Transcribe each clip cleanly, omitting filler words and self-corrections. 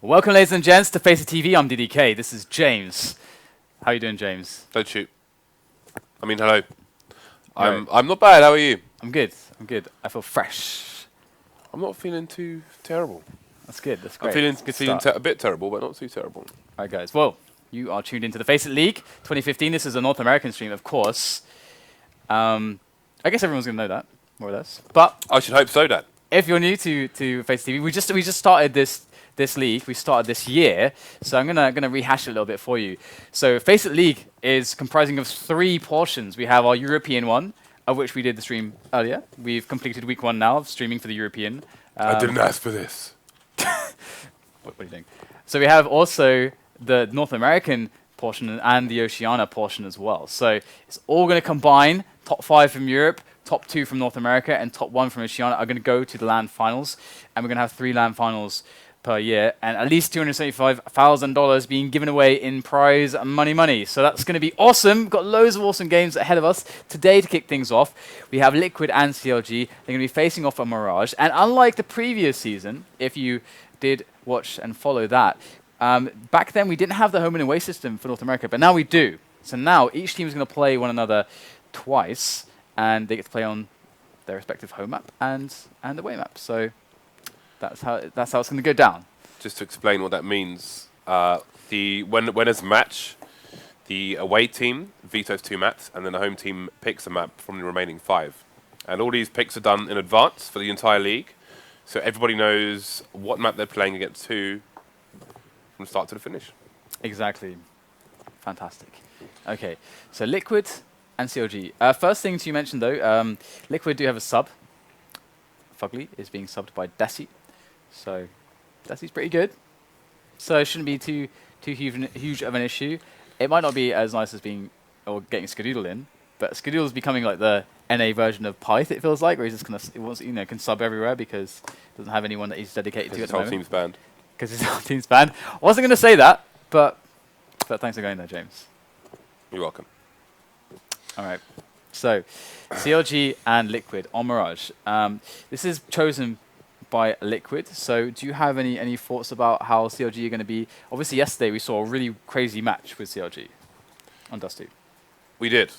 Welcome, ladies and gents, to FACEIT TV. I'm DDK. This is James. How are you doing, James? Don't shoot. I mean, hello. I'm not bad. How are you? I'm good. I'm good. I feel fresh. I'm not feeling too terrible. That's good. That's great. I'm feeling a bit terrible, but not too terrible. All right, guys. Well, you are tuned into the FACEIT League 2015. This is a North American stream, of course. I guess everyone's going to know that, more or less. But I should hope so, Dan. if you're new to FACEIT TV, we just started this league. We started this year, so I'm gonna rehash it a little bit for you. So FACEIT League is comprising of 3 portions. We have our European one, of which we did the stream earlier. We've completed week 1 now of streaming for the European. I didn't ask for this. What are you doing? So we have also the North American portion and the Oceania portion as well. So it's all going to combine. Top 5 from Europe, top 2 from North America, and top 1 from Oceania are going to go to the LAN finals. And we're going to have 3 LAN finals per year, and at least $275,000 being given away in prize money. So that's going to be awesome. We've got loads of awesome games ahead of us today to kick things off. We have Liquid and CLG. They're going to be facing off a Mirage. And unlike the previous season, if you did watch and follow that, back then we didn't have the home and away system for North America, but now we do. So now each team is going to play one another twice, and they get to play on their respective home map and away map. So that's how it's going to go down. Just to explain what that means, when there's a match, the away team vetoes 2 maps, and then the home team picks a map from the remaining 5. And all these picks are done in advance for the entire league, so everybody knows what map they're playing against who from the start to the finish. Exactly. Fantastic. Okay, so Liquid and CLG. First thing to mention though, Liquid do have a sub. Fugly is being subbed by desi. So desi's pretty good. So it shouldn't be too huge of an issue. It might not be as nice as being or getting Skadoodle in, but Skadoodle is becoming like the NA version of Pyth. It feels like, where he's just can sub everywhere because he doesn't have anyone that he's dedicated to at the moment. His whole team's banned. Because his whole team's banned. I wasn't going to say that, but thanks for going there, James. You're welcome. All right. So CLG and Liquid on Mirage. This is chosen by Liquid. So do you have any thoughts about how CLG are going to be? Obviously, yesterday we saw a really crazy match with CLG on Dust2. We did.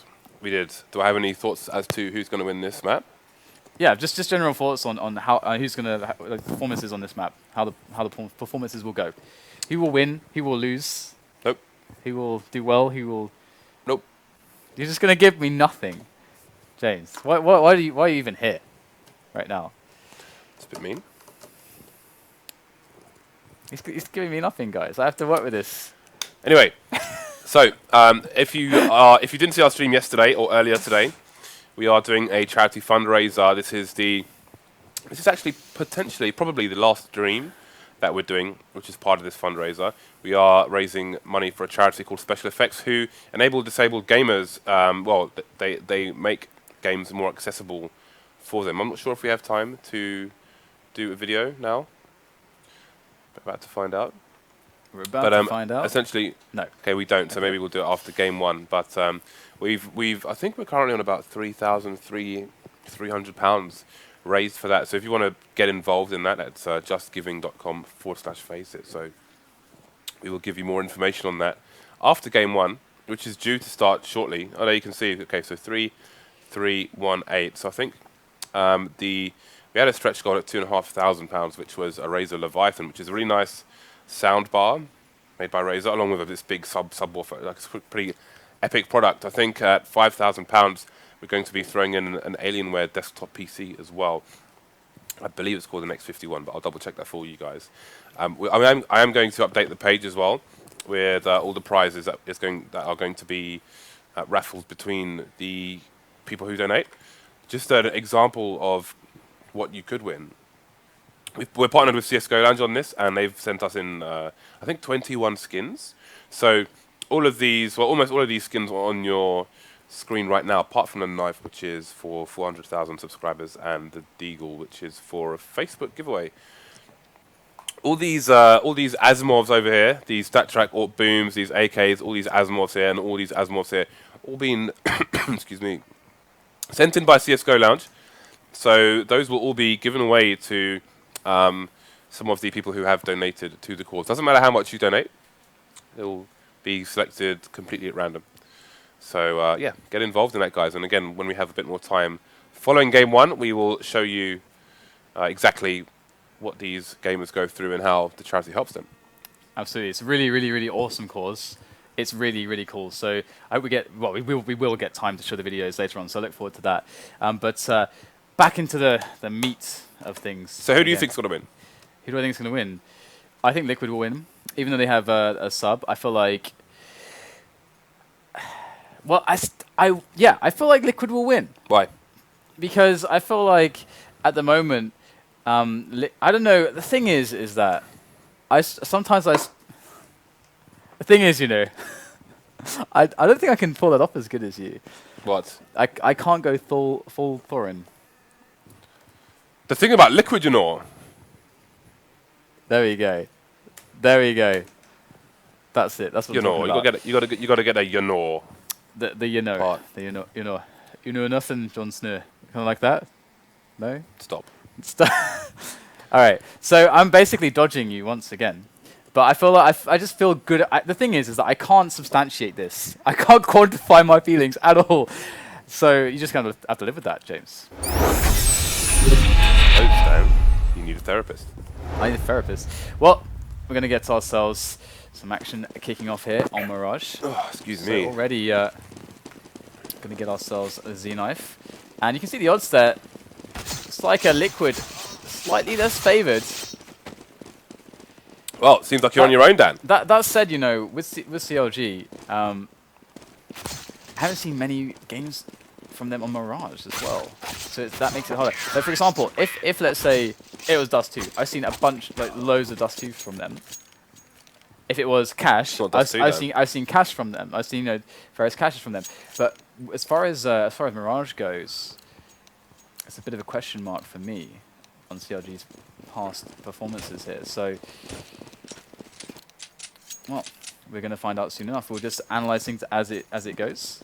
Do I have any thoughts as to who's going to win this map? Yeah, just general thoughts on how who's going to performances on this map, how the performances will go. Who will win? Who will lose? Nope. Who will do well? Who will? Nope. You're just going to give me nothing, James. Why are you even here right now? It's a bit mean. He's giving me nothing, guys. I have to work with this. Anyway, so if you didn't see our stream yesterday or earlier today, we are doing a charity fundraiser. This is actually potentially probably the last stream that we're doing, which is part of this fundraiser. We are raising money for a charity called Special Effects, who enable disabled gamers. Well, they make games more accessible for them. I'm not sure if we have time to do a video now. We're about to find out. We're about to find out. Essentially, no. Okay, we don't. So maybe we'll do it after game 1. But I think we're currently on about £3,300 raised for that. So if you want to get involved in that, that's justgiving.com/FACEIT. So we will give you more information on that after game 1, which is due to start shortly. Oh, there you can see. Okay, so 3,318. So I think we had a stretch goal at £2,500, which was a Razer Leviathan, which is a really nice sound bar made by Razer, along with this big subwoofer. Like, it's a pretty epic product. I think at £5,000, we're going to be throwing in an Alienware desktop PC as well. I believe it's called the X51, but I'll double check that for you guys. I am going to update the page as well with all the prizes that are going to be raffles between the people who donate. Just an example of what you could win. We're partnered with CSGO Lounge on this, and they've sent us in, I think, 21 skins. So all of these, well, almost all of these skins are on your screen right now, apart from the knife, which is for 400,000 subscribers, and the deagle, which is for a Facebook giveaway. All these Asimovs over here, these StatTrak Orc Booms, these AKs, all these Asimovs here, and all these Asimovs here, all being, excuse me, sent in by CSGO Lounge. So those will all be given away to some of the people who have donated to the cause. Doesn't matter how much you donate, it will be selected completely at random. So yeah, get involved in that, guys. And again, when we have a bit more time following game one, we will show you exactly what these gamers go through and how the charity helps them. Absolutely, it's a really, really, really awesome cause. It's really, really cool. So I hope we get, well, we will get time to show the videos later on. So I look forward to that. But back into the meat of things. So who do you think's going to win? Who do I think is going to win? I think Liquid will win, even though they have a sub. I feel like, well, I feel like Liquid will win. Why? Because I feel like at the moment, I don't know. The thing is that sometimes the thing is, you know, I don't think I can pull that off as good as you. What? I can't go full Thorin. The thing about Liquid, you know. There we go. There we go. That's it. That's what You I'm know. talking about. You got to get a you know. The you know. Part. The you know nothing, Jon Snow. Kind of like that. No. Stop. All right. So I'm basically dodging you once again. But I feel like I just feel good. The thing is that I can't substantiate this. I can't quantify my feelings at all. So you just kind of have to live with that, James. You need a therapist. I need a therapist. Well, we're going to get ourselves some action kicking off here on Mirage. Oh, excuse So me. already going to get ourselves a Z-Knife. And you can see the odds there. It's like a Liquid, slightly less favoured. Well, it seems like you're on your own, Dan. That said, you know, with CLG, I haven't seen many games from them on Mirage as well. So that makes it harder. So for example, if let's say it was Dust 2, I've seen a bunch, like loads of Dust 2s from them. If it was Cash, I've seen Cash from them. I've seen various Cashes from them. But as far as Mirage goes, it's a bit of a question mark for me on CLG's past performances here. So, well, we're going to find out soon enough. We'll just analyze things as it goes.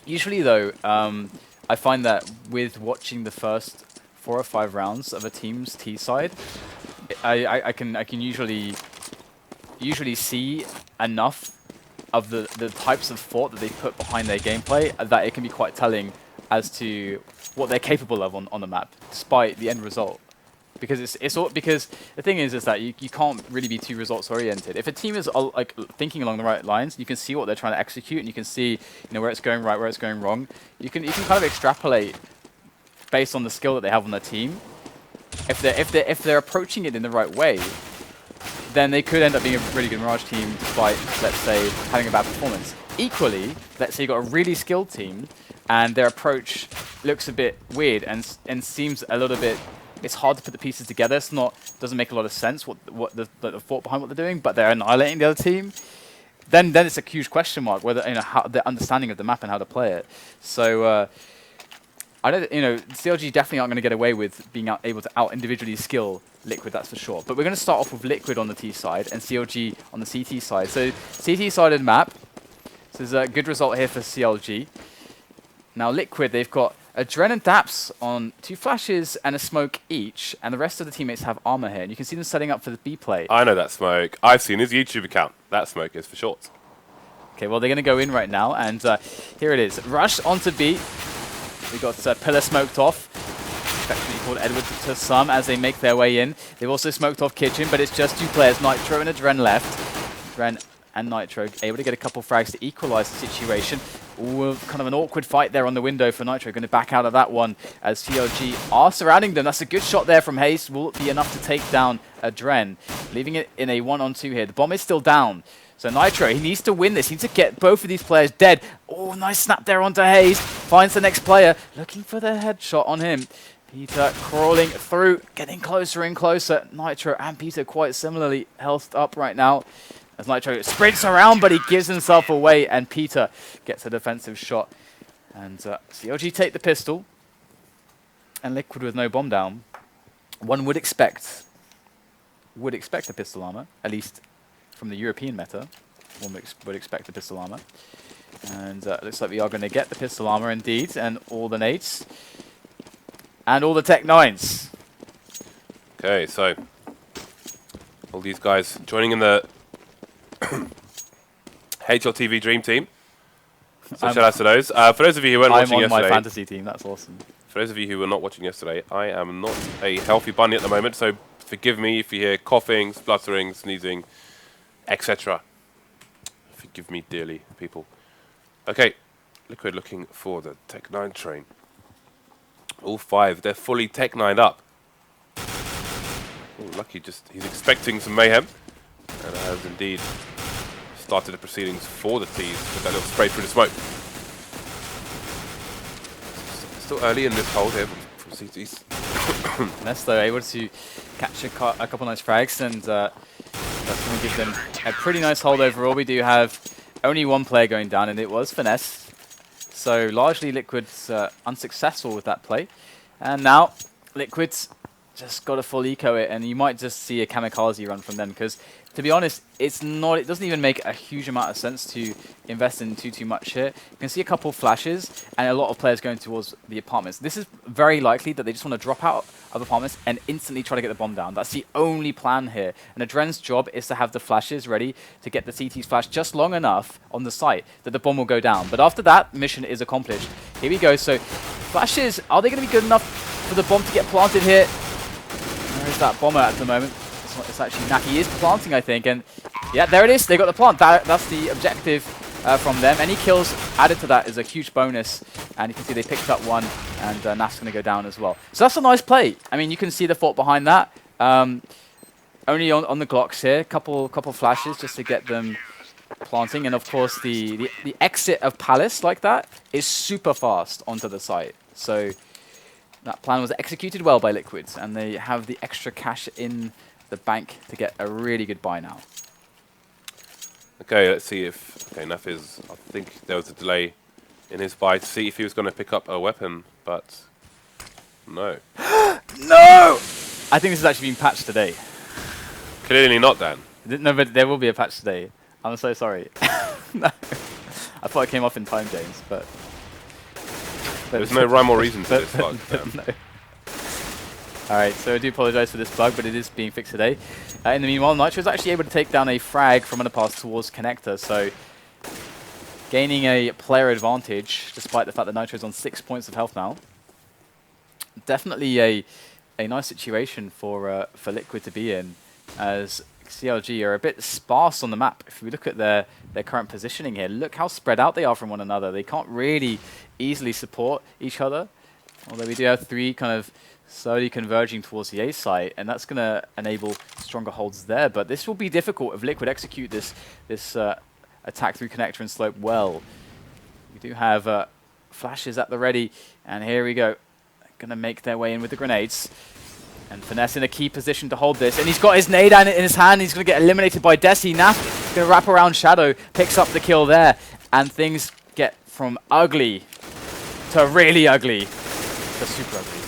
Usually, though, I find that with watching the first 4 or 5 rounds of a team's T side, I can usually see enough of the types of thought that they put behind their gameplay that it can be quite telling as to what they're capable of on the map, despite the end result. Because because the thing is that you can't really be too results oriented. If a team is like thinking along the right lines, you can see what they're trying to execute, and you can see where it's going right, where it's going wrong. You can kind of extrapolate based on the skill that they have on their team. If they're approaching it in the right way, then they could end up being a really good Mirage team despite, let's say, having a bad performance. Equally, let's say you've got a really skilled team and their approach looks a bit weird and seems a little bit, it's hard to put the pieces together. Doesn't make a lot of sense what the thought behind what they're doing, but they're annihilating the other team. Then it's a huge question mark whether how their understanding of the map and how to play it. So I don't, CLG definitely aren't going to get away with being able to individually skill Liquid, that's for sure. But we're going to start off with Liquid on the T side and CLG on the CT side. So CT-sided map. So there's a good result here for CLG. Now Liquid, they've got adreN and daps on 2 flashes and a smoke each, and the rest of the teammates have armor here. And you can see them setting up for the B play. I know that smoke. I've seen his YouTube account. That smoke is for shorts. Okay, well, they're going to go in right now, and here it is. Rush onto B. We got Pillar smoked off. Affectionately called Edward to some as they make their way in. They've also smoked off Kitchen, but it's just 2 players, Nitro and adreN left. adreN and Nitro able to get a couple frags to equalize the situation. Ooh, kind of an awkward fight there on the window for Nitro. Going to back out of that one as CLG are surrounding them. That's a good shot there from hazed. Will it be enough to take down adreN? Leaving it in a 1-on-2 here. The bomb is still down. So Nitro, he needs to win this. He needs to get both of these players dead. Oh, nice snap there onto hazed. Finds the next player. Looking for the headshot on him. Peter crawling through, getting closer and closer. Nitro and Peter quite similarly healthed up right now. As Nitro sprints around, but he gives himself away, and Peter gets a defensive shot. And CLG take the pistol. And Liquid with no bomb down. One would expect a pistol armor, at least from the European meta. One would expect a pistol armor. And it looks like we are going to get the pistol armor indeed, and all the nades. And all the Tech 9s. Okay, so all these guys joining in the HLTV Dream Team. So shout out to those. For those of you who weren't watching I'm on yesterday, my fantasy team. That's awesome. for those of you who were not watching yesterday, I am not a healthy bunny at the moment, so forgive me if you hear coughing, spluttering, sneezing, etc. Forgive me dearly, people. Okay, Liquid looking for the Tech 9 train. All 5, they're fully Tech 9'd up. Oh, lucky, he's expecting some mayhem, and has indeed started the proceedings for the T's with that little spray through the smoke. Still early in this hold here from CT's. FNS though able to catch a couple nice frags, and that's going to give them a pretty nice hold overall. We do have only one player going down, and it was FNS. So largely Liquid's unsuccessful with that play. And now Liquid's just got to full eco it, and you might just see a kamikaze run from them, because to be honest, it doesn't even make a huge amount of sense to invest in too much here. You can see a couple flashes and a lot of players going towards the apartments. This is very likely that they just want to drop out of apartments and instantly try to get the bomb down. That's the only plan here. And adreN's job is to have the flashes ready to get the CT's flash just long enough on the site that the bomb will go down. But after that, mission is accomplished. Here we go. So flashes, are they going to be good enough for the bomb to get planted here? Where is that bomber at the moment? It's actually Naki. He is planting, I think, and yeah, there it is. They got the plant. That's the objective from them. Any kills added to that is a huge bonus, and you can see they picked up one, and NAF's going to go down as well. So that's a nice play. I mean, you can see the thought behind that. Only on the Glocks here, couple flashes just to get them planting, and of course the exit of Palace like that is super fast onto the site. So that plan was executed well by Liquids, and they have the extra cash in the bank to get a really good buy now. Okay, let's see if... Okay, NAF is... I think there was a delay in his buy to see if he was going to pick up a weapon, but... No. No! I think this is actually being patched today. Clearly not, Dan. No, but there will be a patch today. I'm so sorry. No. I thought it came off in time, James, but there's no rhyme or reason to this bug. No. Alright, so I do apologize for this bug, but it is being fixed today. In the meanwhile, Nitro is actually able to take down a frag from underpass towards Connector, so gaining a player advantage, despite the fact that Nitro is on 6 points of health now. Definitely a nice situation for Liquid to be in, as CLG are a bit sparse on the map. If we look at their current positioning here, look how spread out they are from one another. They can't really easily support each other, although we do have 3 kind of slowly converging towards the A site, and that's going to enable stronger holds there. But this will be difficult if Liquid execute this attack through Connector and Slope well. We do have flashes at the ready, and here we go. Going to make their way in with the grenades. And FNS in a key position to hold this. And he's got his nade in his hand. He's going to get eliminated by desi. NAF going to wrap around Shadow, picks up the kill there. And things get from ugly to really ugly to super ugly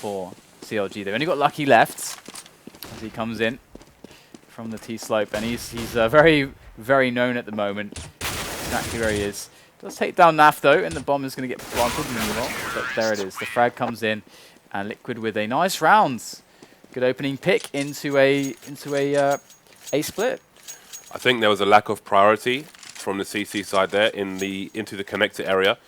for CLG. They've only got Lucky left as he comes in from the T-slope. And he's very, very known at the moment. Exactly where he is. Does take down NAF though, and the bomb is going to get planted in the middle. But there it is. The frag comes in. And Liquid with a nice round. Good opening pick into a split. I think there was a lack of priority from the CC side there into the connector area.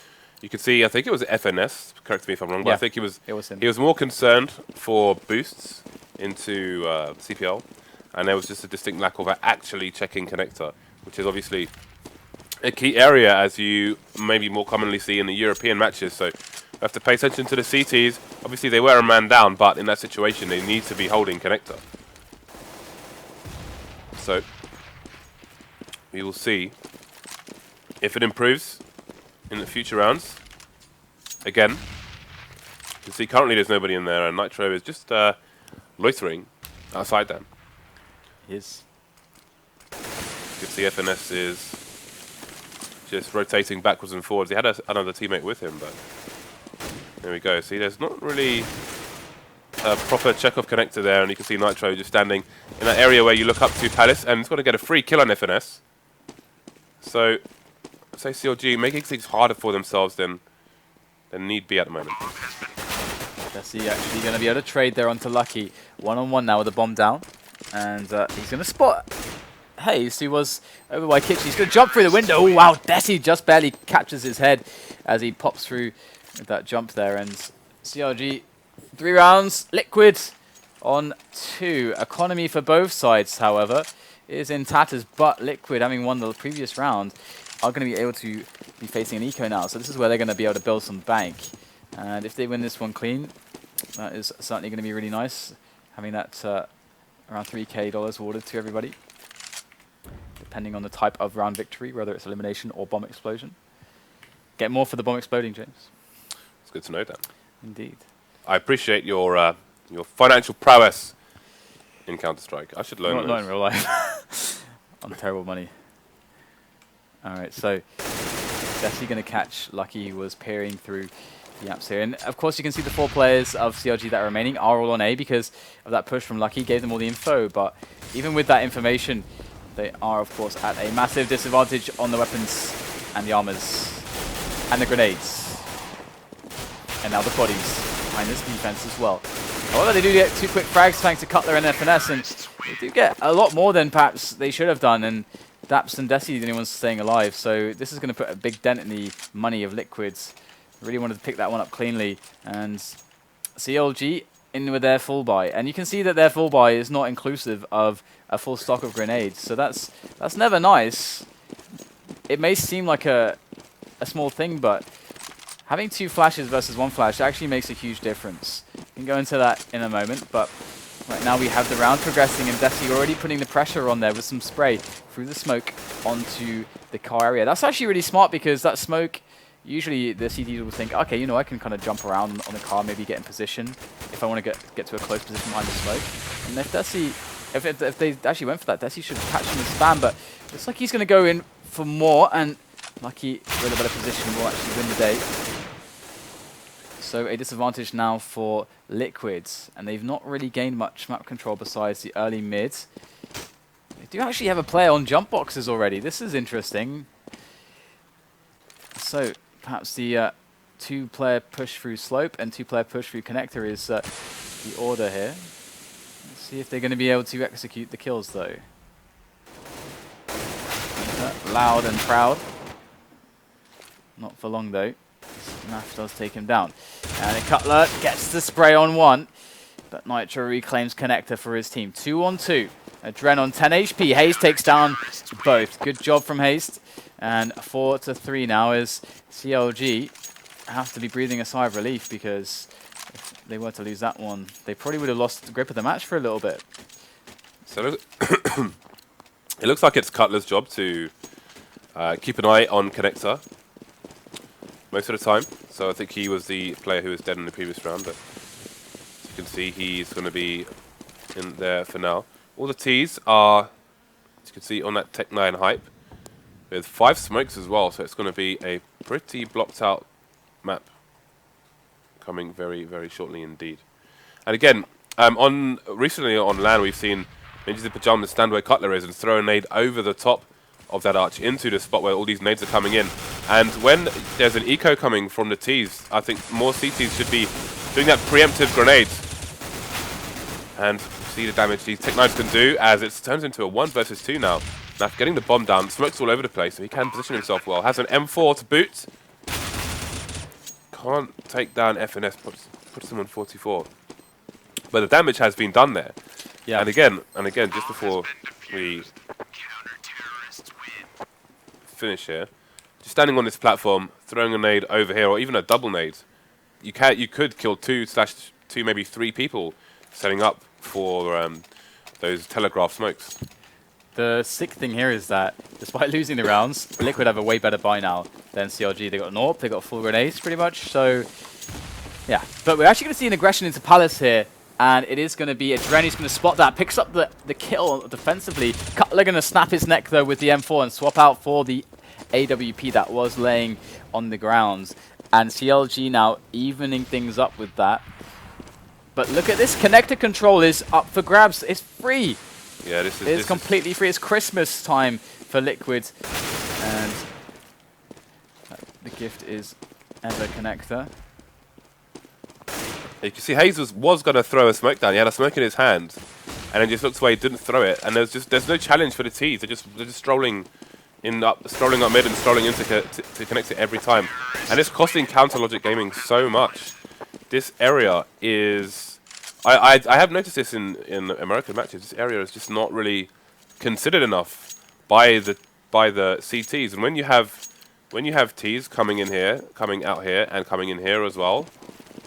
You can see, I think it was FNS, correct me if I'm wrong, but I think he was him. He was more concerned for boosts into CPL, and there was just a distinct lack of actually checking connector, which is obviously a key area, as you maybe more commonly see in the European matches. So we have to pay attention to the CTs. Obviously, they were a man down, but in that situation, they need to be holding connector. So we will see if it improves in the future rounds. Again, you can see currently there's nobody in there, and Nitro is just loitering outside them. He is. You can see FNS is just rotating backwards and forwards. He had another teammate with him, but there we go. See, there's not really a proper check-off connector there, and you can see Nitro just standing in that area where you look up to Palace, and it's got to get a free kill on FNS. So, I'd say CLG making things harder for themselves than need be at the moment. desi actually going to be able to trade there onto Lucky. 1-on-1 now with the bomb down. And he's going to spot hazed, who was over by Kitchen. He's going to jump through the window. Oh, wow, desi just barely catches his head as he pops through with that jump there. And CLG, 3 rounds, Liquid on 2. Economy for both sides, however, is in tatters, but Liquid, having won the previous round, are going to be able to be facing an eco now. So this is where they're going to be able to build some bank. And if they win this one clean, that is certainly going to be really nice, having that around $3K awarded to everybody, depending on the type of round victory, whether it's elimination or bomb explosion. Get more for the bomb exploding, James. It's good to know that. Indeed. I appreciate your financial prowess in Counter-Strike. I should learn Not in real life. I'm terrible money. All right, so definitely going to catch Lucky, who was peering through the apps here. And of course, you can see the 4 players of CLG that are remaining are all on A because of that push from Lucky, gave them all the info. But even with that information, they are, of course, at a massive disadvantage on the weapons and the armors and the grenades. And now the bodies behind this defense as well. However, they do get 2 quick frags thanks to Cutler and FNS, and they do get a lot more than perhaps they should have done. And daps and desi, the only ones staying alive. So this is going to put a big dent in the money of Liquids. Really wanted to pick that one up cleanly. And CLG in with their full buy. And you can see that their full buy is not inclusive of a full stock of grenades. So that's never nice. It may seem like a small thing, but having 2 flashes versus 1 flash actually makes a huge difference. We can go into that in a moment, but right now we have the round progressing and desi already putting the pressure on there with some spray through the smoke onto the car area. That's actually really smart because that smoke, usually the CTs will think, okay, you know, I can kind of jump around on the car, maybe get in position if I want to get to a close position behind the smoke. And if desi, if they actually went for that, desi should catch him with spam, but looks like he's going to go in for more, and Lucky with a better position will actually win the day. So a disadvantage now for Liquids, and they've not really gained much map control besides the early mid. They do actually have a player on jump boxes already. This is interesting. So perhaps the 2-player push through slope and 2-player push through connector is the order here. Let's see if they're going to be able to execute the kills though. Loud and proud. Not for long though. NAF does take him down. And Cutler gets the spray on 1, but Nitro reclaims connector for his team. 2-on-2. adreN on 10 HP. hazed takes down both. Good job from hazed. And 4-3 now as CLG have to be breathing a sigh of relief because if they were to lose that one, they probably would have lost the grip of the match for a little bit. So it looks like it's Cutler's job to keep an eye on connector most of the time. So I think he was the player who was dead in the previous round, but as you can see, he's going to be in there for now. All the T's are, as you can see, on that Tech 9 hype with 5 smokes as well, so it's going to be a pretty blocked out map coming very, very shortly indeed. And again, recently on LAN, we've seen Ninjas in Pajamas stand where Cutler is and throw a nade over the top of that arch into the spot where all these nades are coming in. And when there's an eco coming from the T's, I think more CTs should be doing that preemptive grenade. And see the damage these Tech 9s can do as it turns into a 1 versus 2 now. NAF getting the bomb down, smoke's all over the place, so he can position himself well. Has an M4 to boot. Can't take down FNS, puts him on 44. But the damage has been done there. Yeah. And again, just before we finish here, just standing on this platform, throwing a nade over here, or even a double nade, you could kill 2/2, maybe 3 people setting up for those telegraph smokes. The sick thing here is that despite losing the rounds, Liquid have a way better buy now than CLG. They got an AWP, they got full grenades pretty much. So yeah, but we're actually going to see an aggression into Palace here. And it is going to be adreN who's going to spot that, picks up the kill defensively. Cutler going to snap his neck though with the M4 and swap out for the AWP that was laying on the ground. And CLG now evening things up with that. But look at this, connector control is up for grabs. It's free. Yeah, this is completely free. It's Christmas time for Liquid. And the gift is ever connector. You can see hazed was going to throw a smoke down. He had a smoke in his hand, and then just looked away, didn't throw it. And there's no challenge for the T's. They're just strolling up mid and strolling into to connect it every time. And it's costing Counter Logic Gaming so much. This area is, I have noticed this in American matches. This area is just not really considered enough by the CTs. And when you have T's coming in here, coming out here, and coming in here as well,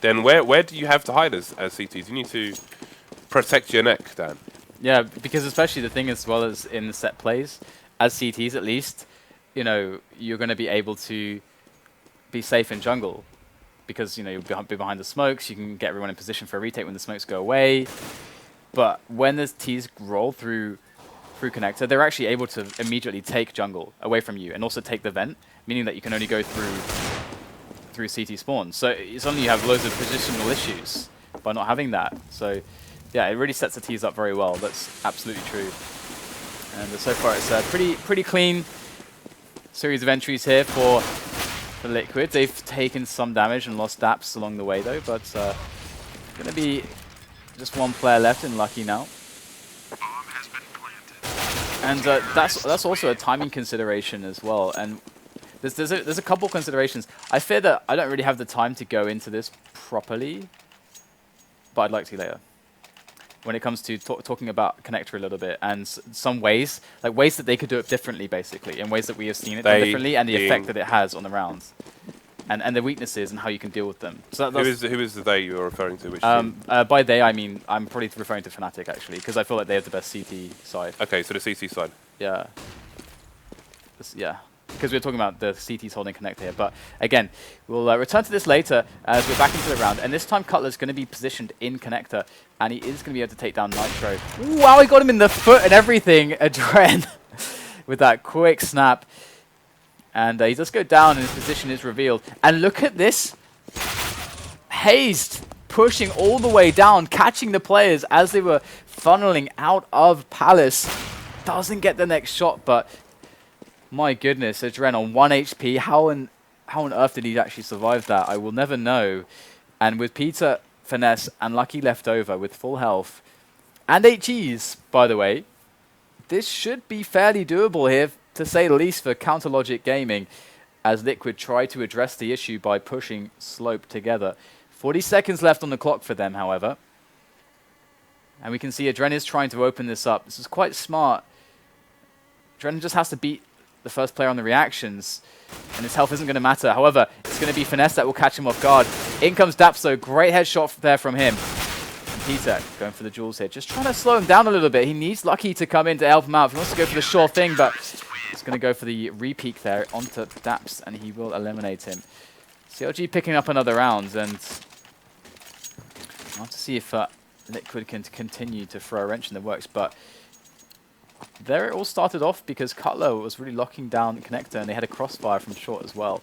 then where do you have to hide as CTs? You need to protect your neck, Dan. Yeah, because especially the thing as well as in the set plays, as CTs at least, you know, you're going to be able to be safe in jungle. Because, you know, you'll be behind the smokes, you can get everyone in position for a retake when the smokes go away. But when the T's roll through connector, they're actually able to immediately take jungle away from you and also take the vent, meaning that you can only go through CT spawn. So suddenly you have loads of positional issues by not having that. So yeah, it really sets the T's up very well. That's absolutely true. And so far it's a pretty clean series of entries here for Liquid. They've taken some damage and lost daps along the way though, but going to be just one player left in Lucky now. And that's also a timing consideration as well. And there's a couple considerations. I fear that I don't really have the time to go into this properly, but I'd like to later. When it comes to talking about connector a little bit and some ways, like ways that they could do it differently, basically, and ways that we have seen it done differently, and the effect that it has on the rounds, and the weaknesses and how you can deal with them. So who is the they you're referring to? Which team? By they, I mean I'm probably referring to Fnatic actually, because I feel like they have the best CT side. Okay, so the CT side. Yeah. Yeah. Because we're talking about the CTs holding connector here. But again, we'll return to this later as we're back into the round. And this time Cutler's going to be positioned in connector. And he is going to be able to take down Nitro. Ooh, wow, he got him in the foot and everything, adreN, with that quick snap. And he does go down and his position is revealed. And look at this. hazed, pushing all the way down, catching the players as they were funneling out of Palace. Doesn't get the next shot, but my goodness, adreN on 1 HP. How on earth did he actually survive that? I will never know. And with Peter, FNS, and Lucky left over with full health, and HEs, by the way, this should be fairly doable here, to say the least, for Counter Logic Gaming, as Liquid try to address the issue by pushing Slope together. 40 seconds left on the clock for them, however. And we can see adreN is trying to open this up. This is quite smart. adreN just has to beat the first player on the reactions, and his health isn't going to matter. However, it's going to be FNS that will catch him off guard. In comes daps, though. Great headshot there from him. And Peter going for the jewels here, just trying to slow him down a little bit. He needs Lucky to come in to help him out. He wants to go for the sure thing, but he's going to go for the re-peek there onto daps, and he will eliminate him. CLG picking up another round, and I'll have to see if Liquid can continue to throw a wrench in the works, but there it all started off because Cutler was really locking down connector, and they had a crossfire from short as well.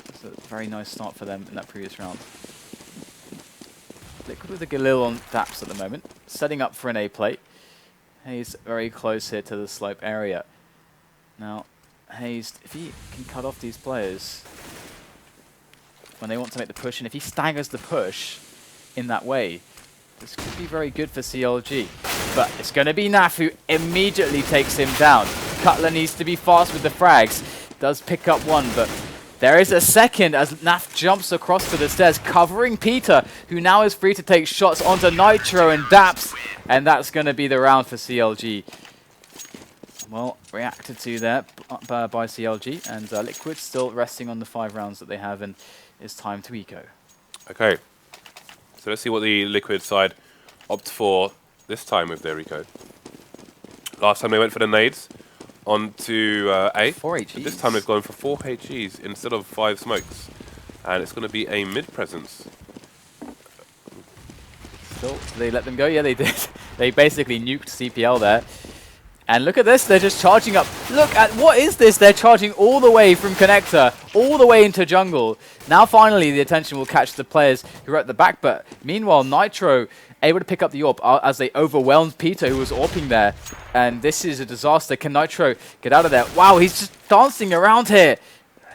It's a very nice start for them in that previous round. Liquid with a Galil on daps at the moment, setting up for an A plate. He's very close here to the slope area. Now, hazed, if he can cut off these players when they want to make the push, and if he staggers the push in that way, this could be very good for CLG. But it's going to be NAF who immediately takes him down. Cutler needs to be fast with the frags. Does pick up one, but there is a second as NAF jumps across to the stairs, covering Peter, who now is free to take shots onto Nitro and daps. And that's going to be the round for CLG. Well, reacted to there by CLG, and Liquid still resting on the 5 rounds that they have, and it's time to eco. Okay, so let's see what the Liquid side opt for this time with their eco. Last time they went for the nades onto A. 4 HEs. This time they've gone for 4 HEs instead of 5 smokes, and it's going to be a mid presence. Still, they let them go? Yeah, they did. They basically nuked CPL there. And look at this, they're just charging up. Look at, what is this? They're charging all the way from connector, all the way into jungle. Now finally the attention will catch the players who are at the back, but meanwhile Nitro able to pick up the AWP as they overwhelmed Peter, who was AWPing there. And this is a disaster. Can Nitro get out of there? Wow, he's just dancing around here.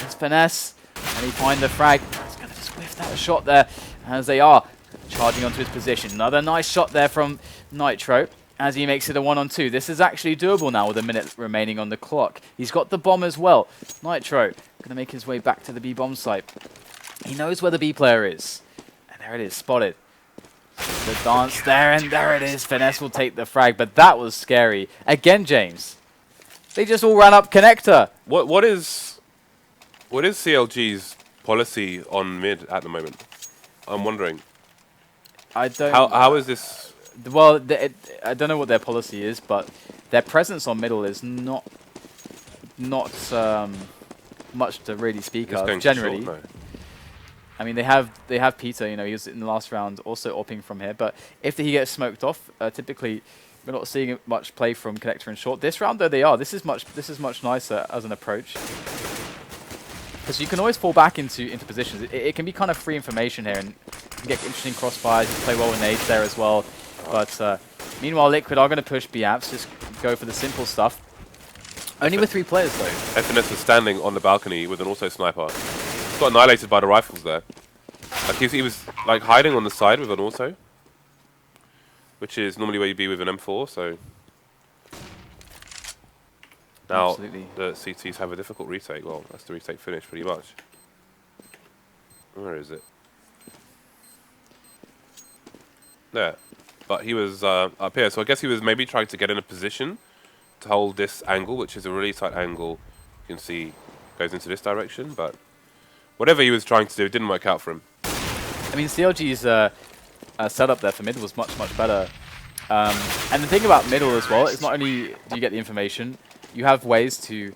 It's FNS, and he finds the frag. He's going to just whiff that a shot there? As they are charging onto his position. Another nice shot there from Nitro as he makes it a 1-on-2. This is actually doable now with a minute remaining on the clock. He's got the bomb as well. Nitro going to make his way back to the B bomb site. He knows where the B player is. And there it is, spotted. The dance there, and there it is. FNS will take the frag, but that was scary. Again, James. They just all ran up connector. What is CLG's policy on mid at the moment? I'm wondering. I don't. How is this? Well, I don't know what their policy is, but their presence on middle is not much to really speak of. Generally, short, no. I mean, they have Peter. You know, he was in the last round also opping from here. But if he gets smoked off, typically we're not seeing much play from connector and short. This round, though, they are. This is much nicer as an approach. Because you can always fall back into positions. It can be kind of free information here, and you can get interesting crossfires. You play well with nades there as well. But meanwhile, Liquid are going to push B apps, just go for the simple stuff. Only with 3 players, though. FNS was standing on the balcony with an auto sniper. Got annihilated by the rifles there. Like he was like hiding on the side with an auto, which is normally where you'd be with an M4. So now Absolutely. the CTs have a difficult retake. Well, that's the retake finish pretty much. Where is it? There. But he was up here, so I guess he was maybe trying to get in a position to hold this angle, which is a really tight angle. You can see goes into this direction, but whatever he was trying to do, it didn't work out for him. I mean, CLG's setup there for mid was much better. And the thing about middle as well is not only do you get the information, you have ways to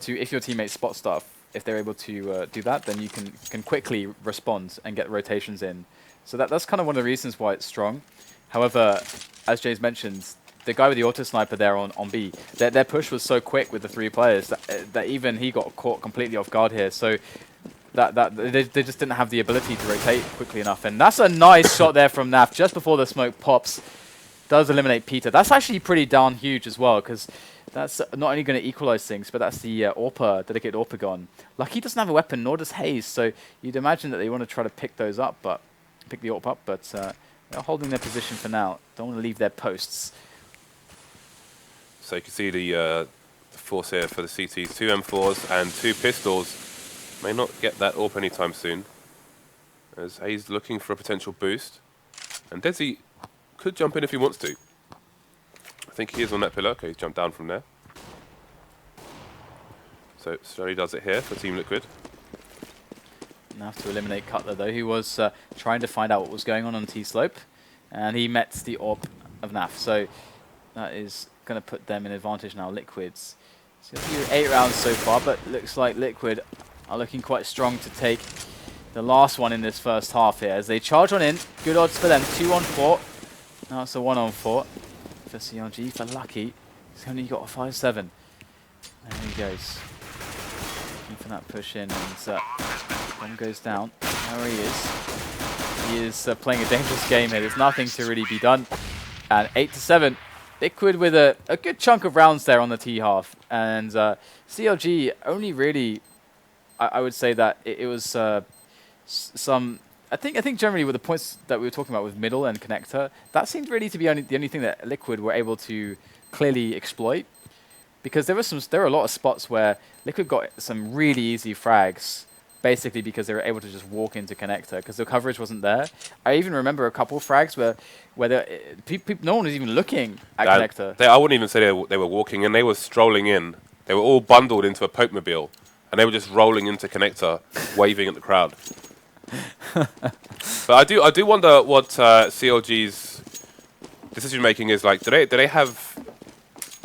if your teammates spot stuff, if they're able to do that, then you can quickly respond and get rotations in. So that's kind of one of the reasons why it's strong. However, as Jay's mentioned, the guy with the auto sniper there on B, their push was so quick with the 3 players that even he got caught completely off guard here. So that they just didn't have the ability to rotate quickly enough. And that's a nice shot there from NAF just before the smoke pops. Does eliminate Peter. That's actually pretty darn huge as well, because that's not only going to equalize things, but that's the dedicated AWPer gone. Lucky doesn't have a weapon, nor does Hazed, so you'd imagine that they want to try to pick those up, but pick the AWP up, but they're holding their position for now. Don't want to leave their posts. So you can see the force here for the CTs. 2 M4s and 2 pistols. May not get that AWP anytime soon, as Hayes looking for a potential boost. And desi could jump in if he wants to. I think he is on that pillar. Okay, he's jumped down from there. So slowly does it here for Team Liquid. Enough to eliminate Cutler, though. He was trying to find out what was going on T-slope, and he met the AWP of NAF. So that is going to put them in advantage now, Liquids. So 8 rounds so far, but looks like Liquid are looking quite strong to take the last one in this first half here. As they charge on in, good odds for them. 2-on-4. Now it's a 1-on-4 for CLG. For Lucky, he's only got a 5-7. There he goes. Looking for that push in, and one goes down. There he is. He is playing a dangerous game here. There's nothing to really be done. And 8-7. Liquid with a good chunk of rounds there on the T half. And CLG only really, I would say that it was some... I think generally with the points that we were talking about with middle and connector, that seemed really to be the only thing that Liquid were able to clearly exploit. Because there were a lot of spots where Liquid got some really easy frags, basically because they were able to just walk into connector, because the coverage wasn't there. I even remember a couple of frags where no one was even looking at connector. I wouldn't even say they were walking in, they were strolling in. They were all bundled into a Pope-mobile, and they were just rolling into connector, waving at the crowd. But I do wonder what CLG's decision making is like. Do they have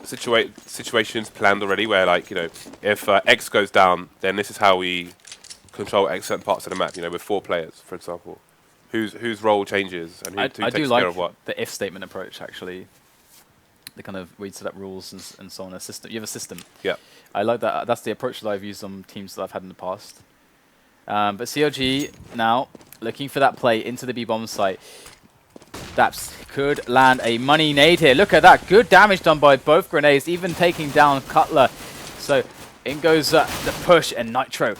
situations planned already where, like, you know, if X goes down, then this is how we control X certain parts of the map, you know, with 4 players, for example, whose role changes and who takes care of what. The if statement approach, actually. The kind of where you set up rules and so on. A system. You have a system. Yeah. I like that. That's the approach that I've used on teams that I've had in the past. But CLG now looking for that play into the B-bomb site. Daps could land a money nade here. Look at that. Good damage done by both grenades, even taking down Cutler. So in goes the push, and Nitro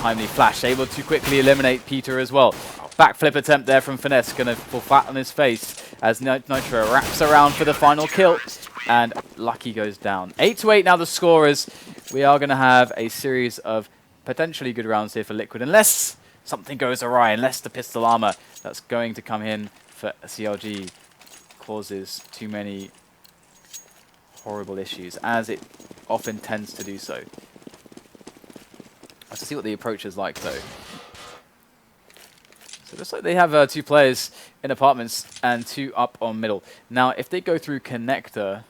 timely flash, able to quickly eliminate Peter as well. Backflip attempt there from FNS, going to fall flat on his face as Nitro wraps around for the final kill. And Lucky goes down. 8-8 now the scorers. We are going to have a series of potentially good rounds here for Liquid, unless something goes awry, unless the pistol armor that's going to come in for CLG causes too many horrible issues, as it often tends to do so. Let's see what the approach is like, though. So it looks like they have 2 players in apartments and 2 up on middle. Now, if they go through connector,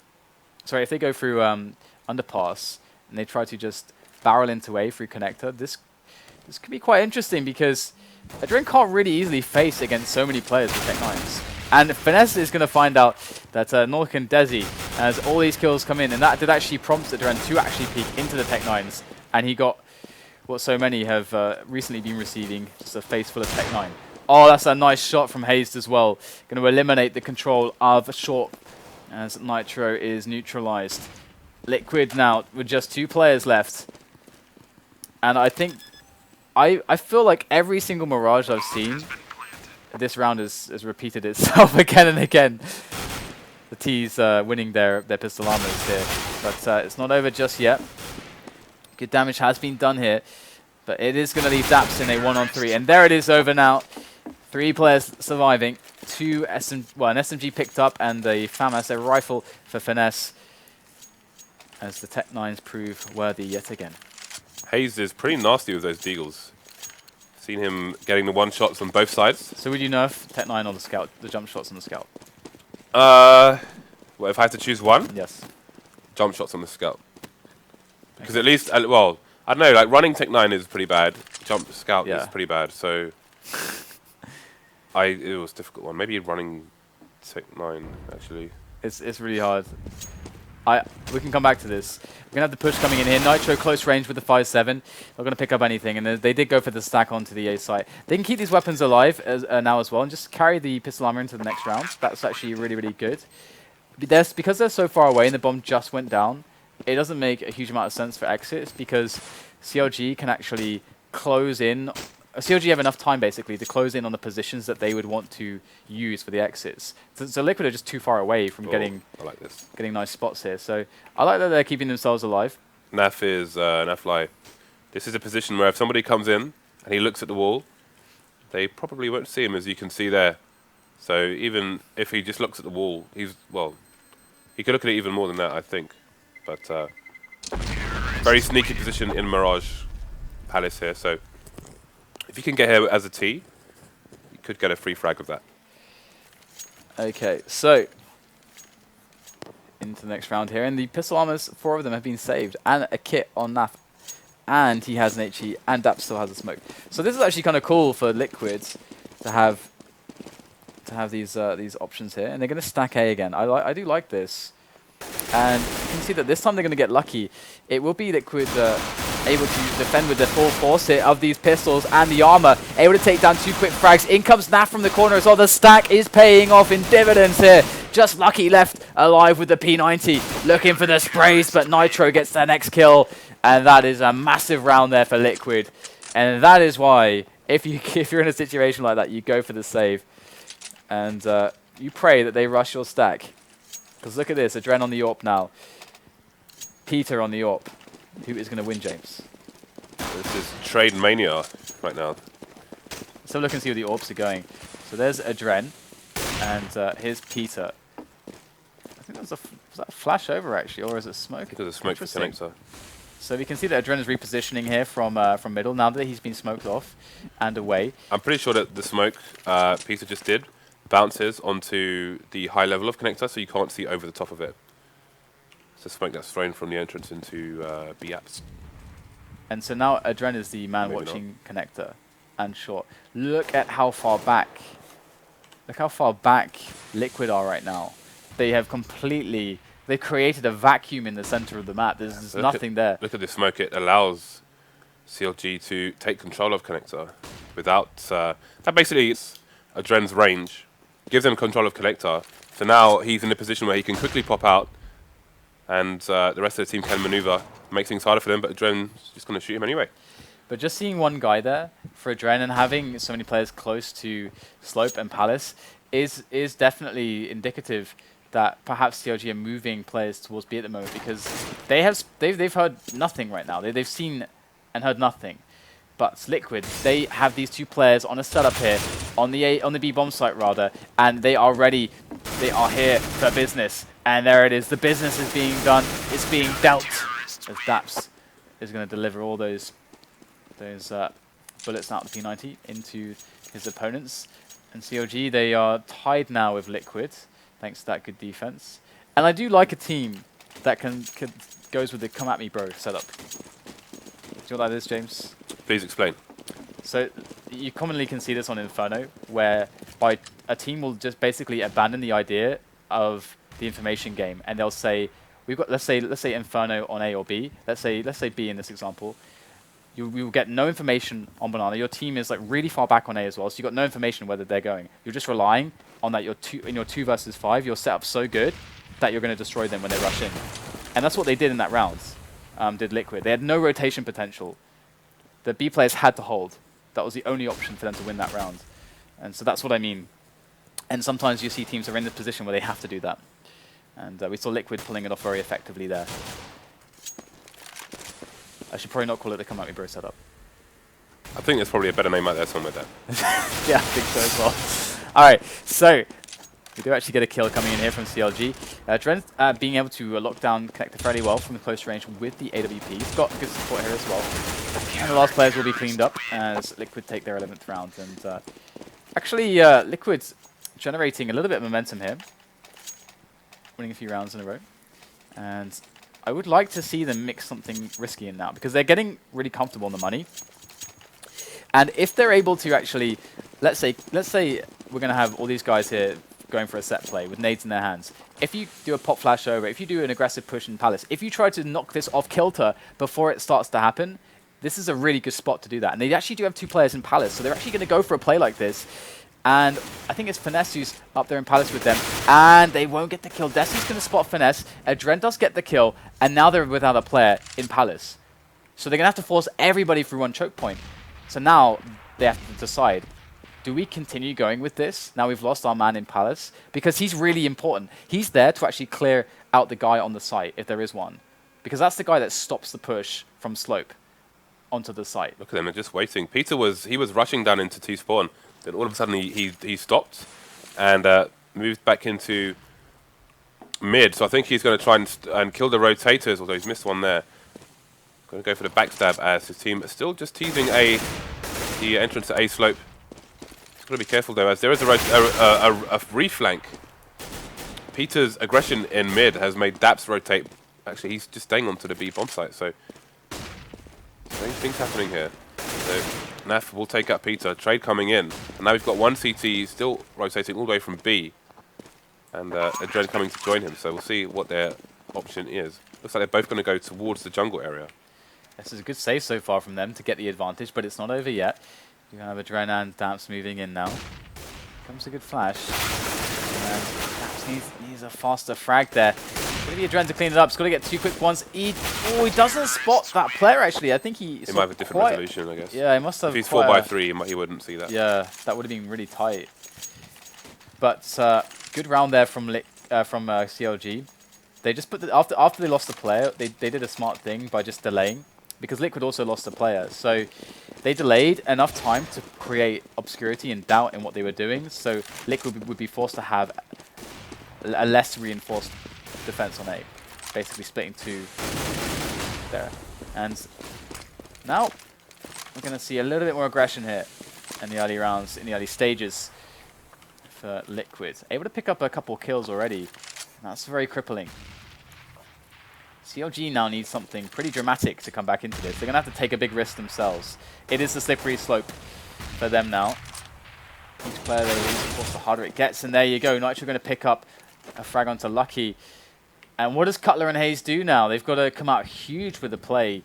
sorry, if they go through underpass and they try to just barrel into A through connector, this could be quite interesting because adreN can't really easily face against so many players with Tech 9s. And FNS is going to find out that Nork and desi, as all these kills come in, and that did actually prompt adreN to actually peek into the Tech 9s, and he got what so many have recently been receiving, just a face full of Tech 9. Oh, that's a nice shot from hazed as well. Going to eliminate the control of short as Nitro is neutralized. Liquid now with just 2 players left. And I think, I feel like every single Mirage I've seen this round has repeated itself again and again. The T's winning their pistol armors here. But it's not over just yet. Good damage has been done here. But it is going to leave daps in a 1-on-3. And there it is over now. 3 players surviving. 2 an SMG picked up and a FAMAS, a rifle for FNS. As the Tech 9s prove worthy yet again. Hazed is pretty nasty with those deagles. Seen him getting the 1-shots on both sides. So would you nerf Tech 9 on the scout, the jump shots on the scout? Well, if I had to choose one? Yes. Jump shots on the scout. Because at least, well, I don't know, like running Tech 9 is pretty bad. Jump scout is pretty bad, so it was a difficult one. Maybe running Tech 9, actually. It's really hard. We can come back to this. We're going to have the push coming in here. Nitro close range with the 5-7. Not going to pick up anything. And they did go for the stack onto the A site. They can keep these weapons alive now as well and just carry the pistol armor into the next round. That's actually really, really good. Because they're so far away and the bomb just went down, it doesn't make a huge amount of sense for exits because CLG can actually close in. CLG have enough time, basically, to close in on the positions that they would want to use for the exits. So Liquid are just too far away from getting nice spots here. So I like that they're keeping themselves alive. NAF is NAF-FLY. This is a position where if somebody comes in and he looks at the wall, they probably won't see him, as you can see there. So even if he just looks at the wall, he could look at it even more than that, I think. But very sneaky position in Mirage Palace here. So if you can get here as a T, you could get a free frag of that. Okay, so into the next round here. And the pistol armors, 4 of them have been saved. And a kit on NAF. And he has an HE. And daps still has a smoke. So this is actually kind of cool for Liquids to have these options here. And they're going to stack A again. I do like this. And you can see that this time they're going to get lucky. It will be Liquid able to defend with the full force here of these pistols and the armor. Able to take down 2 quick frags. In comes NAF from the corner as well. The stack is paying off in dividends here. Just Lucky left alive with the P90. Looking for the sprays, but Nitro gets their next kill. And that is a massive round there for Liquid. And that is why, if you're in a situation like that, you go for the save. And you pray that they rush your stack. Because look at this, adreN on the AWP now. Peter on the AWP. Who is going to win, James? This is trade mania right now. Let's have a look and see where the AWPs are going. So there's adreN, and here's Peter. I think was that a flash over actually, or is it smoke? There's a smoke for connector. So we can see that adreN is repositioning here from middle now that he's been smoked off and away. I'm pretty sure that the smoke Peter just did bounces onto the high level of connector, so you can't see over the top of it. It's a smoke that's thrown from the entrance into B apps. And so now adreN is the man watching connector and short. Look at how far back. Look how far back Liquid are right now. They have completely. They created a vacuum in the center of the map. There's nothing there. Look at this smoke. It allows CLG to take control of connector without. That basically it's adreN's range. Gives them control of connector. So now he's in a position where he can quickly pop out. And the rest of the team can maneuver, makes things harder for them, but adreN's just going to shoot him anyway. But just seeing one guy there for adreN and having so many players close to Slope and Palace is definitely indicative that perhaps CLG are moving players towards B at the moment, because they've heard nothing right now. They've seen and heard nothing. But Liquid, they have these two players on a setup here on the B bomb site rather, and they are ready. They are here for business, and there it is. The business is being done. It's being dealt. As daps is going to deliver all those bullets out of the P90 into his opponents. And CLG, they are tied now with Liquid, thanks to that good defense. And I do like a team that goes with the come at me bro setup. Do you know what that is, James? Please explain. So you commonly can see this on Inferno, where a team will just basically abandon the idea of the information game, and they'll say, we've got let's say Inferno on A or B. Let's say B in this example. You will get no information on Banana. Your team is like really far back on A as well, so you've got no information whether they're going. You're just relying on that in your 2 versus 5, your setup's so good that you're going to destroy them when they rush in. And that's what they did in that round, did Liquid. They had no rotation potential. The B players had to hold. That was the only option for them to win that round. And so that's what I mean. And sometimes you see teams are in this position where they have to do that. And we saw Liquid pulling it off very effectively there. I should probably not call it the come at me bro setup. I think there's probably a better name out there somewhere there. Yeah, I think so as well. All right, so we do actually get a kill coming in here from CLG. adreN being able to lock down Connector fairly well from the close range with the AWP. He's got good support here as well. And the last players will be cleaned up as Liquid take their 11th round. And actually, Liquid's generating a little bit of momentum here, winning a few rounds in a row. And I would like to see them mix something risky in now, because they're getting really comfortable on the money. And if they're able to actually, let's say we're going to have all these guys here going for a set play with nades in their hands. If you do a pop flash over, if you do an aggressive push in Palace, if you try to knock this off kilter before it starts to happen, this is a really good spot to do that. And they actually do have 2 players in Palace, so they're actually going to go for a play like this. And I think it's FNS who's up there in Palace with them. And they won't get the kill. desi's going to spot FNS. adreN does get the kill. And now they're without a player in Palace. So they're going to have to force everybody through one choke point. So now they have to decide, do we continue going with this? Now we've lost our man in Palace. Because he's really important. He's there to actually clear out the guy on the site, if there is one. Because that's the guy that stops the push from Slope onto the site. Look at them, they're just waiting. Peter was rushing down into T-spawn. Then all of a sudden he stopped and moved back into mid. So I think he's going to try and kill the rotators, although he's missed one there. Going to go for the backstab as his team is still just teasing the entrance to A slope. He's got to be careful though, as there is a reflank. Peter's aggression in mid has made daps rotate. Actually, he's just staying onto the B bomb site. So strange things happening here. So NAF will take up Peter. Trade coming in. And now we've got one CT still rotating all the way from B. And adreN coming to join him. So we'll see what their option is. Looks like they're both going to go towards the jungle area. This is a good save so far from them to get the advantage, but it's not over yet. You have adreN and daps moving in now. Comes a good flash. And daps needs a faster frag there. Maybe adreN to clean it up. He's got to get 2 quick ones. He doesn't spot that player, actually. I think he might have a different resolution, I guess. Yeah, he must have. If he's 4x3, he wouldn't see that. Yeah, that would have been really tight. But good round there from CLG. They just put after they lost the player, they did a smart thing by just delaying, because Liquid also lost the player. So they delayed enough time to create obscurity and doubt in what they were doing. So Liquid would be forced to have a less reinforced defense on A, basically splitting 2 there. And now we're going to see a little bit more aggression here in the early rounds, in the early stages for Liquid. Able to pick up a couple kills already. That's very crippling. CLG now needs something pretty dramatic to come back into this. They're going to have to take a big risk themselves. It is the slippery slope for them now. Each player they lose, of course, the harder it gets. And there you go. Nitro going to pick up a frag onto Lucky. And what does Cutler and hazed do now? They've got to come out huge with the play.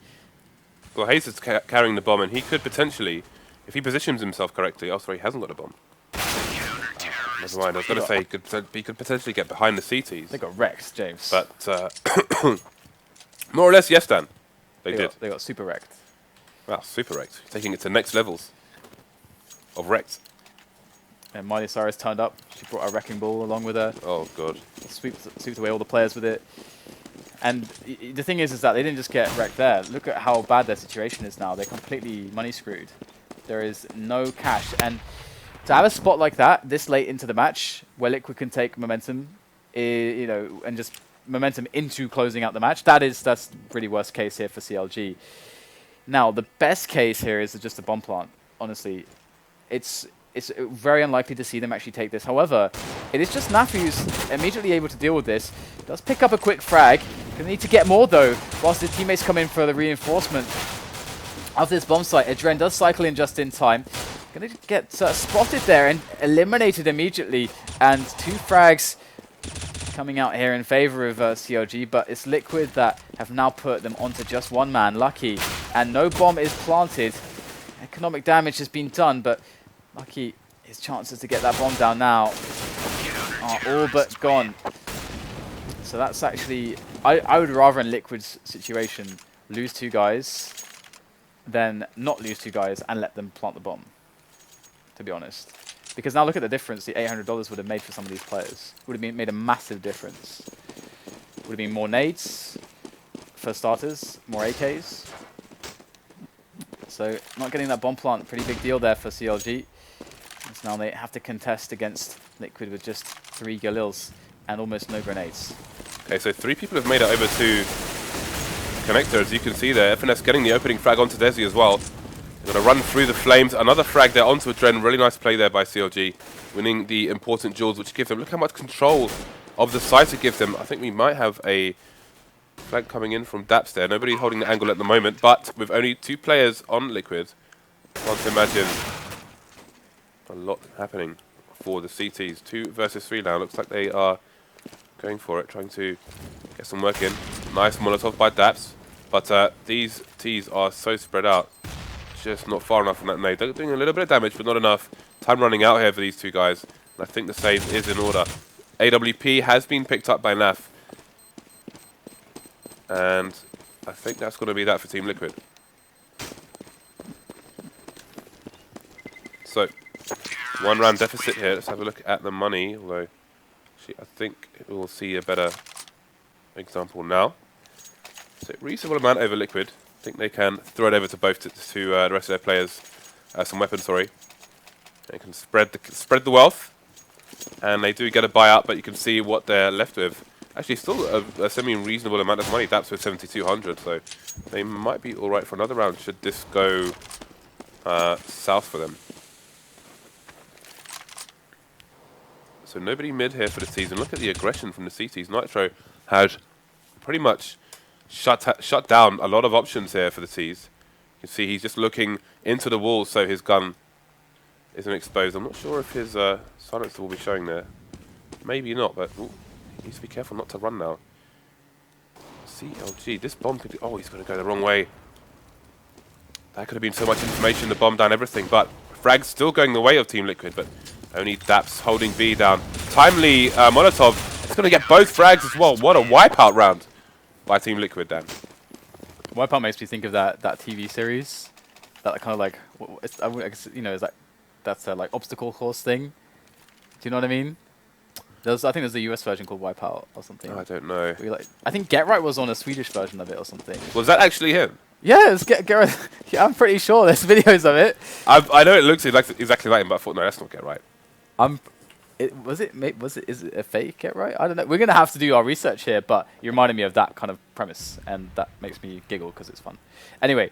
Well, hazed is carrying the bomb, and he could potentially, if he positions himself correctly, oh, sorry, he hasn't got a bomb. Never mind, I was going to say he could potentially get behind the CTs. They got wrecked, James. But more or less, yes, Dan. They did. They got super wrecked. Wow, super wrecked. Taking it to next levels of wrecked. And Miley Cyrus turned up. She brought a wrecking ball along with her. Oh, God. Swept away all the players with it. And the thing is that they didn't just get wrecked there. Look at how bad their situation is now. They're completely money screwed. There is no cash. And to have a spot like that this late into the match, where Liquid can take momentum, you know, and just momentum into closing out the match, that's really worst case here for CLG. Now, the best case here is just a bomb plant. Honestly, it's very unlikely to see them actually take this. However, it is just NAF who's immediately able to deal with this. Does pick up a quick frag. Gonna need to get more though, whilst his teammates come in for the reinforcement of this bomb site. adreN does cycle in just in time. Gonna get spotted there and eliminated immediately. And 2 frags coming out here in favor of CLG, but it's Liquid that have now put them onto just 1 man. Lucky, and no bomb is planted. Economic damage has been done, but Lucky, his chances to get that bomb down now are all but gone. So that's actually, I would rather in Liquid's situation lose 2 guys than not lose 2 guys and let them plant the bomb, to be honest. Because now look at the difference the $800 would have made for some of these players. Would have made a massive difference. Would have been more nades, for starters, more AKs. So not getting that bomb plant, pretty big deal there for CLG. So now they have to contest against Liquid with just 3 Galils and almost no grenades. Okay, so 3 people have made it over to Connector, as you can see there. FNS getting the opening frag onto desi as well. They're going to run through the flames. Another frag there onto adreN. Really nice play there by CLG, winning the important jewels, which gives them, look how much control of the site it gives them. I think we might have a flag coming in from daps there. Nobody holding the angle at the moment, but with only 2 players on Liquid, I can't imagine a lot happening for the CTs. 2 versus 3 now. Looks like they are going for it, trying to get some work in. Nice Molotov by daps, but these Ts are so spread out. Just not far enough from that nade. They're doing a little bit of damage, but not enough. Time running out here for these 2 guys. And I think the save is in order. AWP has been picked up by NAF. And I think that's going to be that for Team Liquid. So, 1 round deficit here. Let's have a look at the money. Although, actually, I think we'll see a better example now. So, reasonable amount over Liquid. I think they can throw it over to both to the rest of their players. Some weapons, sorry. They can spread the wealth. And they do get a buyout, but you can see what they're left with. Actually, still a semi-reasonable amount of money. That's with 7,200, so they might be all right for another round should this go south for them. So nobody mid here for the season. Look at the aggression from the CTs. Nitro had pretty much shut down a lot of options here for the Ts. You can see he's just looking into the wall, so his gun isn't exposed. I'm not sure if his silencer will be showing there. Maybe not, but ooh, he needs to be careful not to run now. CLG, this bomb could be... Oh, he's going to go the wrong way. That could have been so much information, the bomb down everything, but frag's still going the way of Team Liquid, but only daps holding B down. Timely Molotov, it's going to get both frags as well. What a wipeout round by Team Liquid then. Wipeout makes me think of that TV series, that kind of like, you know, that's a like obstacle course thing. Do you know what I mean? I think there's a US version called Wipeout or something. I don't know. I think Get Right was on a Swedish version of it or something. Was that actually him? Yeah, it's Get Right. Yeah, I'm pretty sure there's videos of it. I know it looks exactly like him, but I thought, no, that's not Get Right. Is it a fake Get Right? I don't know. We're gonna have to do our research here, but you reminded me of that kind of premise, and that makes me giggle because it's fun. Anyway,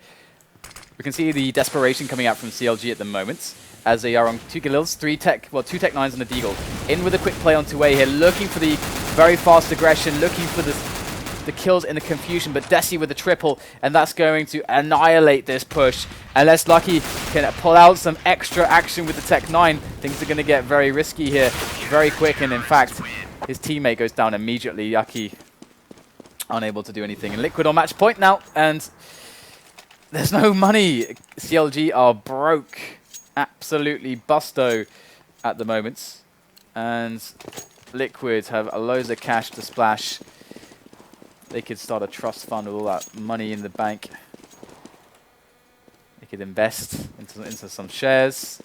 we can see the desperation coming out from CLG at the moment, as they are on 2 Galils, 2 Tech 9s and a Deagle. In with a quick play on 2A here, looking for the very fast aggression, looking for the kills in the confusion, but desi with the triple, and that's going to annihilate this push. Unless Lucky can pull out some extra action with the Tech 9, things are going to get very risky here, very quick, and in fact, his teammate goes down immediately. Lucky unable to do anything. And Liquid on match point now, and there's no money. CLG are broke. Absolutely busto at the moment. And Liquid have loads of cash to splash. They could start a trust fund with all that money in the bank. could invest into some shares.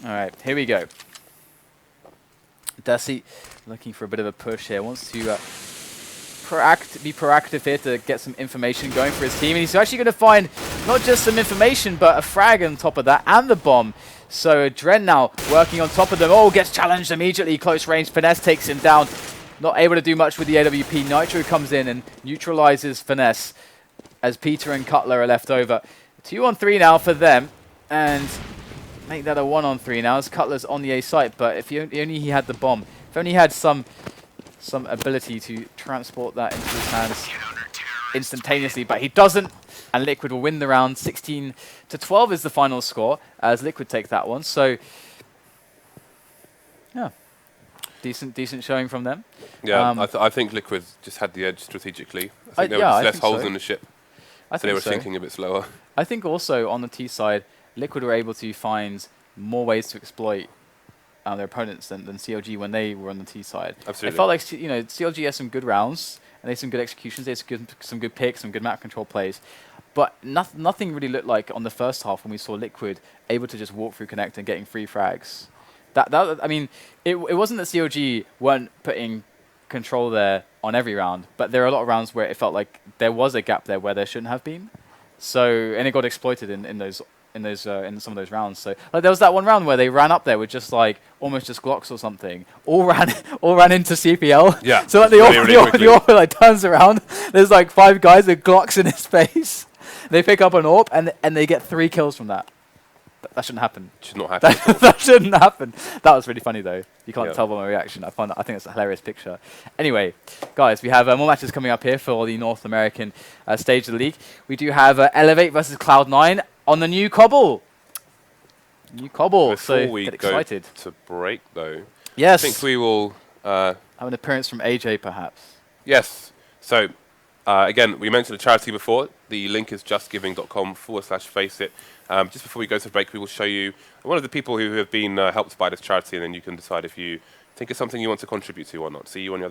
All right, here we go. Desi looking for a bit of a push here. Wants to be proactive here to get some information going for his team. And he's actually going to find not just some information, but a frag on top of that and the bomb. So adreN now working on top of them. Oh, gets challenged immediately. Close range. FNS takes him down. Not able to do much with the AWP. Nitro comes in and neutralizes FNS as Peter and Cutler are left over. 2-on-3 now for them. And make that a 1-on-3 now as Cutler's on the A site. But if only he had the bomb. If only he had some ability to transport that into his hands instantaneously. But he doesn't. And Liquid will win the round. 16-12 is the final score as Liquid take that one. So, yeah, decent showing from them. Yeah, I think Liquid just had the edge strategically. I think there were just less holes in the ship, so they were sinking a bit slower. I think also on the T side, Liquid were able to find more ways to exploit their opponents than CLG when they were on the T side. Absolutely. It felt like CLG had some good rounds and they had some good executions. They had some good picks, some good map control plays. But nothing really looked like on the first half when we saw Liquid able to just walk through Connect and getting free frags. I mean, it wasn't that CLG weren't putting control there on every round, but there are a lot of rounds where it felt like there was a gap there where there shouldn't have been. So, and it got exploited in some of those rounds. So, like there was that one round where they ran up there with just like almost just Glocks or something, all ran into CPL. Yeah. So like the AWP like turns around. There's like 5 guys with Glocks in his face. They pick up an AWP and they get 3 kills from that. That shouldn't happen. Should not happen. That shouldn't happen. That was really funny though. You can't tell by my reaction. I think it's a hilarious picture. Anyway, guys, we have more matches coming up here for the North American stage of the league. We do have Elevate versus Cloud9 on the new Cobble. Before so we get excited. go to break though, Yes. I think we will have an appearance from AJ perhaps. Yes. So again, we mentioned the charity before. The link is justgiving.com/FACEIT. Just before we go to break, we will show you one of the people who have been helped by this charity, and then you can decide if you think it's something you want to contribute to or not. See you on the other